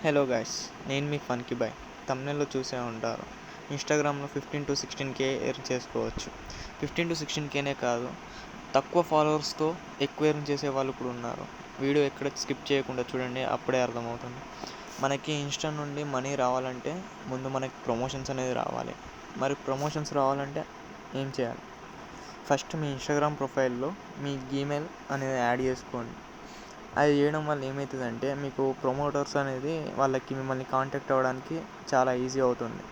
Hello guys, నేను మీ ఫన్కి bye. తమ్నెల్లో చూసే ఉంటారు. ఇన్స్టాగ్రామ్లో 15-16K ఎర్న్ చేసుకోవచ్చు. 15-16Kనే కాదు, తక్కువ ఫాలోవర్స్తో ఎక్కువ ఎర్న్ చేసే వాళ్ళు కూడా ఉన్నారు. వీడియో ఎక్కడ స్కిప్ చేయకుండా చూడండి, అప్పుడే అర్థమవుతుంది. మనకి ఇన్స్టా నుండి మనీ రావాలంటే ముందు మనకి ప్రమోషన్స్ అనేది రావాలి. మరి ప్రమోషన్స్ రావాలంటే ఏం చేయాలి? ఫస్ట్ మీ ఇన్స్టాగ్రామ్ ప్రొఫైల్లో మీ జీమెయిల్ అనేది యాడ్ చేసుకోండి. అది చేయడం వల్ల ఏమవుతుందంటే మీకు ప్రమోటర్స్ అనేది వాళ్ళకి మిమ్మల్ని కాంటాక్ట్ అవ్వడానికి చాలా ఈజీ అవుతుంది.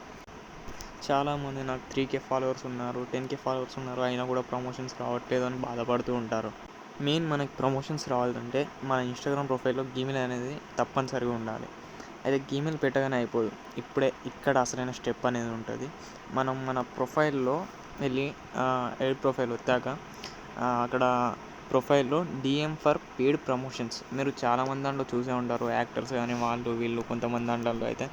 చాలామంది నాకు 3K ఫాలోవర్స్ ఉన్నారు, 10K ఫాలోవర్స్ ఉన్నారు, అయినా కూడా ప్రమోషన్స్ రావట్లేదు అని బాధపడుతూ ఉంటారు. మనకి ప్రమోషన్స్ రావాలంటే మన ఇన్స్టాగ్రామ్ ప్రొఫైల్లో జీమెయిల్ అనేది తప్పనిసరిగా ఉండాలి. అయితే జీమెయిల్ పెట్టగానే అయిపోదు. ఇక్కడ అసలైన స్టెప్ అనేది ఉంటుంది. మనం మన ప్రొఫైల్లో వెళ్ళి ఎడిట్ ప్రొఫైల్ వచ్చాక అక్కడ ప్రొఫైల్లో DM ఫర్ పెయిడ్ ప్రమోషన్స్ మీరు చాలామంది దాంట్లో చూసే ఉంటారు. యాక్టర్స్ కానీ వాళ్ళు వీళ్ళు కొంతమంది దాంట్లో అయితే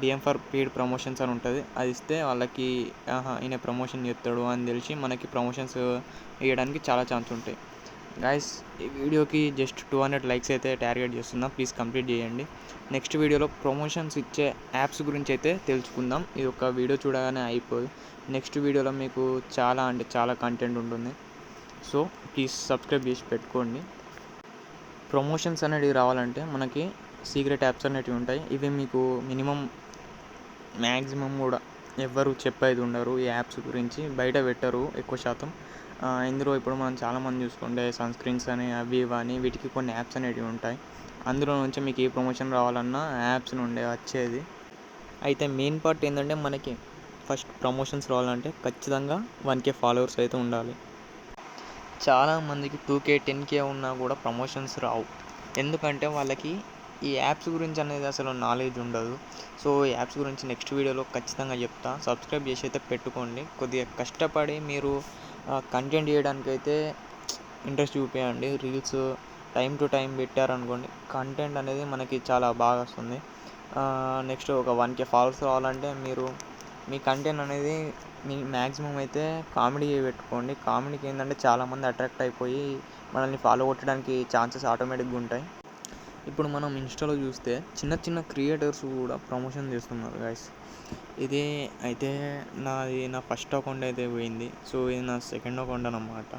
DM ఫర్ పెయిడ్ ప్రమోషన్స్ అని ఉంటుంది. అది ఇస్తే వాళ్ళకి ఈయన ప్రమోషన్ చేస్తాడు అని తెలిసి మనకి ప్రమోషన్స్ వేయడానికి చాలా ఛాన్స్ ఉంటాయి. గైస్, ఈ వీడియోకి జస్ట్ 200 లైక్స్ అయితే టార్గెట్ చేస్తున్నా. ప్లీజ్ కంప్లీట్ చేయండి. నెక్స్ట్ వీడియోలో ప్రమోషన్స్ ఇచ్చే యాప్స్ గురించి అయితే తెలుసుకుందాం. ఇది ఒక వీడియో చూడగానే అయిపోదు. నెక్స్ట్ వీడియోలో మీకు చాలా కంటెంట్ ఉంటుంది. సో ప్లీజ్ సబ్స్క్రైబ్ చేసి పెట్టుకోండి. ప్రమోషన్స్ అనేవి రావాలంటే మనకి సీక్రెట్ యాప్స్ అనేటివి ఉంటాయి. ఇవి మీకు మ్యాక్సిమం కూడా ఎవ్వరు చెప్పేది ఉండరు. ఈ యాప్స్ గురించి బయట పెట్టరు ఎక్కువ శాతం. ఇందులో ఇప్పుడు మనం చాలామంది చూసుకుంటే సన్ స్క్రీన్స్ అని అవి ఇవని వీటికి కొన్ని యాప్స్ అనేటివి ఉంటాయి. అందులో నుంచి మీకు ఏ ప్రమోషన్ రావాలన్నా యాప్స్ నుండే వచ్చేది. అయితే మెయిన్ పార్ట్ ఏంటంటే మనకి ఫస్ట్ ప్రమోషన్స్ రావాలంటే ఖచ్చితంగా 1K ఫాలోవర్స్ అయితే ఉండాలి. చాలామందికి 2K 10K ఉన్నా కూడా ప్రమోషన్స్ రావు. ఎందుకంటే వాళ్ళకి ఈ యాప్స్ గురించి అనేది అసలు నాలెడ్జ్ ఉండదు. సో ఈ యాప్స్ గురించి నెక్స్ట్ వీడియోలో ఖచ్చితంగా చెప్తా. సబ్స్క్రైబ్ చేసి అయితే పెట్టుకోండి. కొద్దిగా కష్టపడి మీరు కంటెంట్ చేయడానికైతే ఇంట్రెస్ట్ చూపించండి. రీల్స్ టైం టు టైం పెట్టారనుకోండి, కంటెంట్ అనేది మనకి చాలా బాగా వస్తుంది. నెక్స్ట్ ఒక 1K ఫాలోవర్స్ రావాలంటే మీరు మీ కంటెంట్ అనేది మీ మ్యాక్సిమం అయితే కామెడీ పెట్టుకోండి. కామెడీకి ఏంటంటే చాలామంది అట్రాక్ట్ అయిపోయి మనల్ని ఫాలో కొట్టడానికి ఛాన్సెస్ ఆటోమేటిక్గా ఉంటాయి. ఇప్పుడు మనం ఇన్స్టాలో చూస్తే చిన్న క్రియేటర్స్ కూడా ప్రమోషన్ చేస్తున్నారు గైస్. ఇది అయితే నా ఫస్ట్ అకౌంట్ అయితే పోయింది. సో ఇది నా సెకండ్ అకౌంట్ అన్నమాట.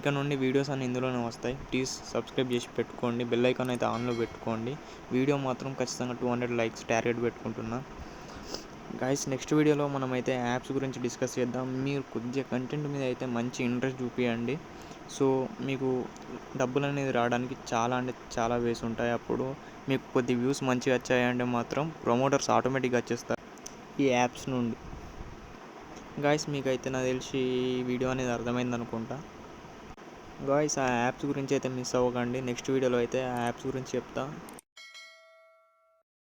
ఇక నుండి వీడియోస్ అన్నీ ఇందులోనే వస్తాయి. ప్లీజ్ సబ్స్క్రైబ్ చేసి పెట్టుకోండి. బెల్ ఐకాన్ అయితే ఆన్లో పెట్టుకోండి. వీడియో మాత్రం ఖచ్చితంగా 200 లైక్స్ టార్గెట్ పెట్టుకుంటున్నా. గైస్, నెక్స్ట్ వీడియోలో మనమైతే యాప్స్ గురించి డిస్కస్ చేద్దాం. మీరు కొద్దిగా కంటెంట్ మీద అయితే మంచి ఇంట్రెస్ట్ చూపించండి. సో మీకు డబ్బులు అనేది రావడానికి చాలా వేస్ ఉంటాయి. అప్పుడు మీకు కొద్ది వ్యూస్ మంచిగా వచ్చాయంటే మాత్రం ప్రమోటర్స్ ఆటోమేటిక్గా వచ్చేస్తారు ఈ యాప్స్ నుండి. గాయస్, మీకైతే నాకు తెలిసి ఈ వీడియో అనేది అర్థమైంది అనుకుంటా. గాయస్, ఆ యాప్స్ గురించి అయితే మిస్ అవ్వకండి. నెక్స్ట్ వీడియోలో అయితే ఆ యాప్స్ గురించి చెప్తా.